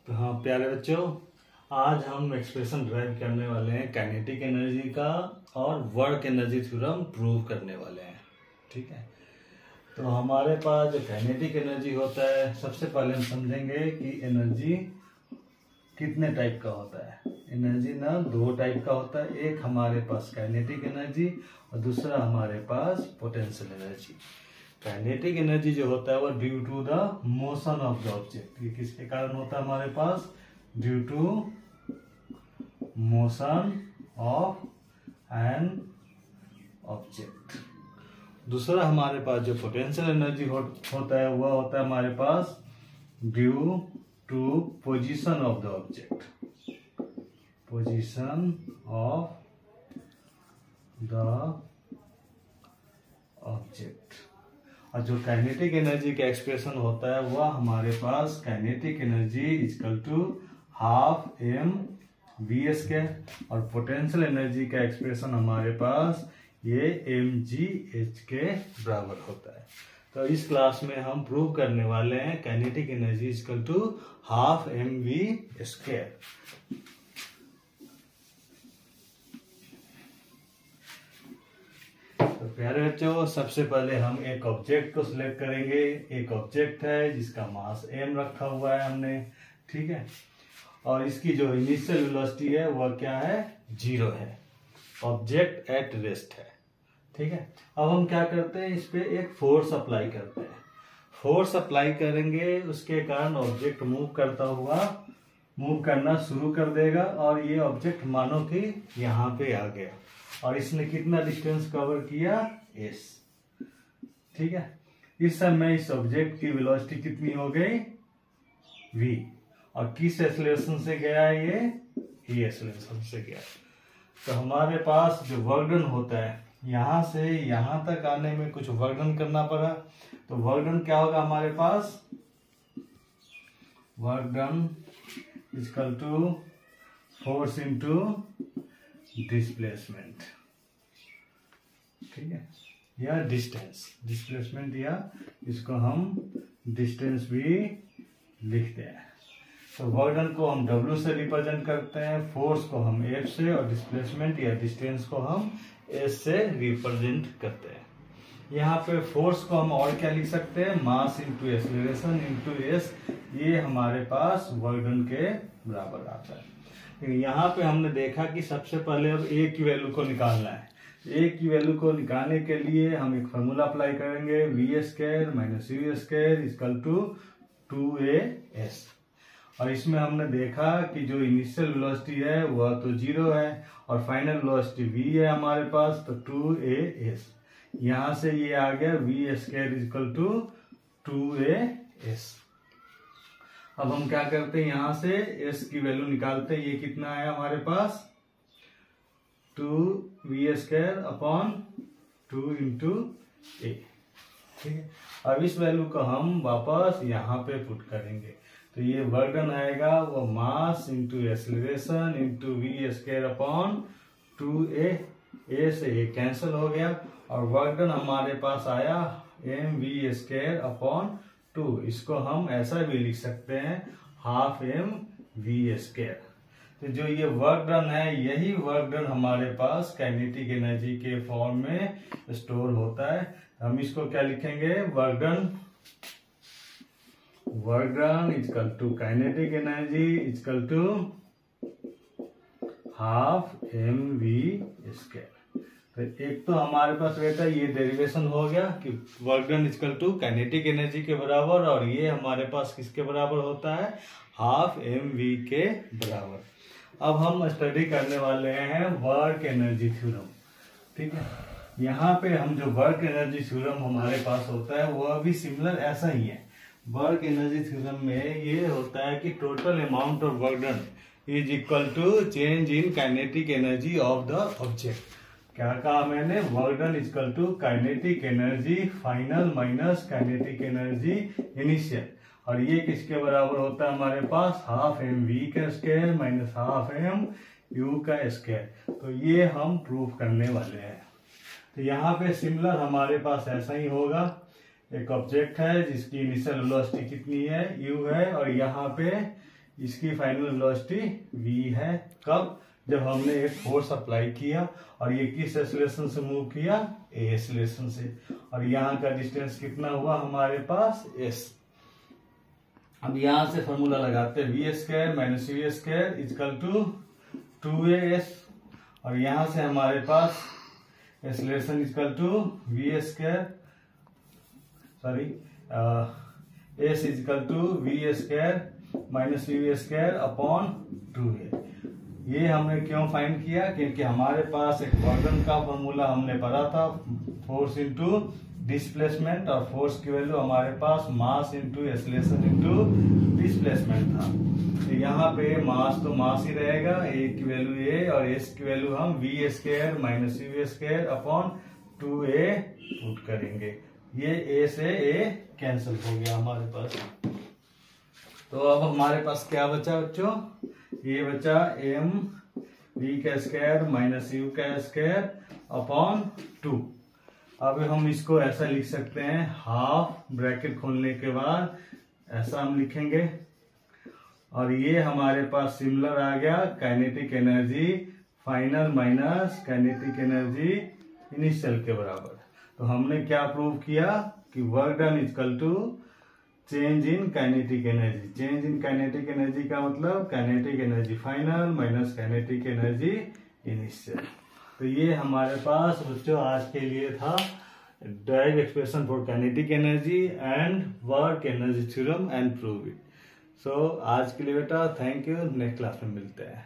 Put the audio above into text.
तो हाँ प्यारे बच्चों, आज हम एक्सप्रेशन ड्राइव करने वाले हैं काइनेटिक एनर्जी का और वर्क एनर्जी थ्योरम प्रूव करने वाले हैं। ठीक है, तो हमारे पास जो काइनेटिक एनर्जी होता है, सबसे पहले हम समझेंगे कि एनर्जी कितने टाइप का होता है। एनर्जी ना दो टाइप का होता है, एक हमारे पास काइनेटिक एनर्जी और दूसरा हमारे पास पोटेंशियल एनर्जी। काइनेटिक एनर्जी जो होता है वो due to the motion of the object, ये किसके कारण होता है हमारे पास? Due to motion of an object. दूसरा हमारे पास जो पोटेंशियल एनर्जी होता है वह होता है हमारे पास due to position of the object, position of the object. और जो काइनेटिक एनर्जी का एक्सप्रेशन होता है वह हमारे पास kinetic energy equal to half M we square, और पोटेंशियल एनर्जी का एक्सप्रेशन हमारे पास ये एम जी एच के बराबर होता है। तो इस क्लास में हम प्रूव करने वाले हैं kinetic energy equal to half M we square. तो प्यारे बच्चों, सबसे पहले हम एक ऑब्जेक्ट को सिलेक्ट करेंगे। एक ऑब्जेक्ट है जिसका मास m रखा हुआ है हमने, ठीक है, और इसकी जो इनिशियल वेलोसिटी है वह क्या है? 0 है। ऑब्जेक्ट एट रेस्ट है, ठीक है। अब हम क्या करते हैं, इस पे एक फोर्स अप्लाई करते हैं। फोर्स अप्लाई करेंगे, उसके कारण ऑब्जेक्ट मूव करना शुरू कर देगा, और ये ऑब्जेक्ट मानो कि यहाँ पे आ गया, और इसने कितना डिस्टेंस कवर किया? s, ठीक है। इस समय इस ऑब्जेक्ट की वेलोसिटी कितनी हो गई? v, और किस एक्सेलरेशन से गया है ये? e एक्सेलरेशन से गया। तो हमारे पास जो वर्क डन होता है, यहां से यहां तक आने में कुछ वर्क डन करना पड़ा, तो वर्क डन क्या होगा हमारे पास? Work done equal to force into displacement, ठीक है, या डिस्टेंस। डिस्प्लेसमेंट या इसको हम डिस्टेंस भी लिखते हैं। तो वर्क को हम W से रिप्रेजेंट करते हैं, फोर्स को हम F से, और डिस्प्लेसमेंट या डिस्टेंस को हम S से रिप्रेजेंट करते हैं। यहाँ पे फोर्स को हम और क्या लिख सकते हैं? मास इंटू एक्सेलरेशन इंटू S, ये हमारे पास वर्क के बराबर आता है। यहाँ पे हमने देखा कि सबसे पहले अब A की वैल्यू को निकालना है। A की वैल्यू को निकालने के लिए हम एक फॉर्मूला अप्लाई करेंगे, v square minus u square equal to 2AS। और इसमें हमने देखा कि जो इनिशियल वेलोसिटी है वह तो 0 है, और फाइनल वेलोसिटी v है हमारे पास, तो 2AS। यहाँ से ये आ गया we square equal to 2AS। अब हम क्या करते हैं, यहां से s की वैल्यू निकालते हैं। ये कितना है हमारे पास? 2v स्क्वायर अपॉन 2 इंटू ए, ठीक है। अब इस वैल्यू को हम वापस यहाँ पे पुट करेंगे, तो ये वर्क डन आएगा वो mass into acceleration into v square upon 2a। a से a कैंसिल हो गया, और वर्क डन हमारे पास आया mv स्क्वायर अपॉन 2। इसको हम ऐसा भी लिख सकते हैं, हाफ एम वी स्क्वायर। तो जो ये वर्क डन है, यही वर्क डन हमारे पास काइनेटिक एनर्जी के फॉर्म में स्टोर होता है। हम इसको क्या लिखेंगे? Work done equal to kinetic energy equal to half M we square. तो एक तो हमारे पास रहता है, ये डेरिवेशन हो गया कि work done equal to kinetic energy के बराबर, और ये हमारे पास किसके बराबर होता है? हाफ एम वी के बराबर। अब हम स्टडी करने वाले हैं वर्क एनर्जी थ्योरम, ठीक है। यहाँ पे हम जो वर्क एनर्जी थ्योरम हमारे पास होता है वह भी सिमिलर ऐसा ही है। वर्क एनर्जी थ्योरम में ये होता है कि total amount of work done is equal to change in kinetic energy of the object. क्या कहा मैंने? Work done equal to kinetic energy final minus kinetic energy initial, और ये किसके बराबर होता है हमारे पास? हाफ एम वी का square minus half m u का स्क्वायर। तो ये हम प्रूफ करने वाले हैं। तो यहाँ पे सिमिलर हमारे पास ऐसा ही होगा, एक ऑब्जेक्ट है जिसकी इनिशियल वेलोसिटी कितनी है? u है, और यहाँ पे इसकी फाइनल वेलोसिटी v है। कब? जब हमने एक फोर्स अप्लाई किया और ये किस एक्सेलरेशन से मूव किया? a एक्सेलरेशन से। और यहाँ का डिस्टेंस कितना हुआ हमारे पास? s। अब यहाँ से फॉर्मूला लगाते हैं v square minus u square equal to 2as। और यहाँ से हमारे पास acceleration equal to v square s equal to v square minus v square upon 2a। ये हमने क्यों फाइंड किया? क्योंकि हमारे पास एक वर्क का फॉर्मूला हमने पढ़ा था, फोर्स इंटू डिस्प्लेसमेंट, और फोर्स की वैल्यू हमारे पास mass into acceleration into displacement था। तो यहाँ पे मास तो मास ही रहेगा, a की वैल्यू a और s की वैल्यू हम v square minus u square upon 2a put करेंगे। ये a से a कैंसिल हो गया हमारे पास। तो अब हमारे पास क्या बचा बच्चों? ये बचा m v का स्क्वायर माइनस u का स्क्वायर अपॉन 2। अब हम इसको ऐसा लिख सकते हैं, हाफ ब्रैकेट खोलने के बाद ऐसा हम लिखेंगे। और ये हमारे पास सिमिलर आ गया kinetic energy final minus kinetic energy initial के बराबर। तो हमने क्या प्रूव किया कि work done equal to change in kinetic energy. Change in kinetic energy का मतलब kinetic energy final minus kinetic energy initial. तो ये हमारे पास बच्चों आज के लिए था direct expression for kinetic energy and work energy theorem and prove it. So आज के लिए बेटा थैंक यू, नेक्स्ट क्लास में मिलते हैं।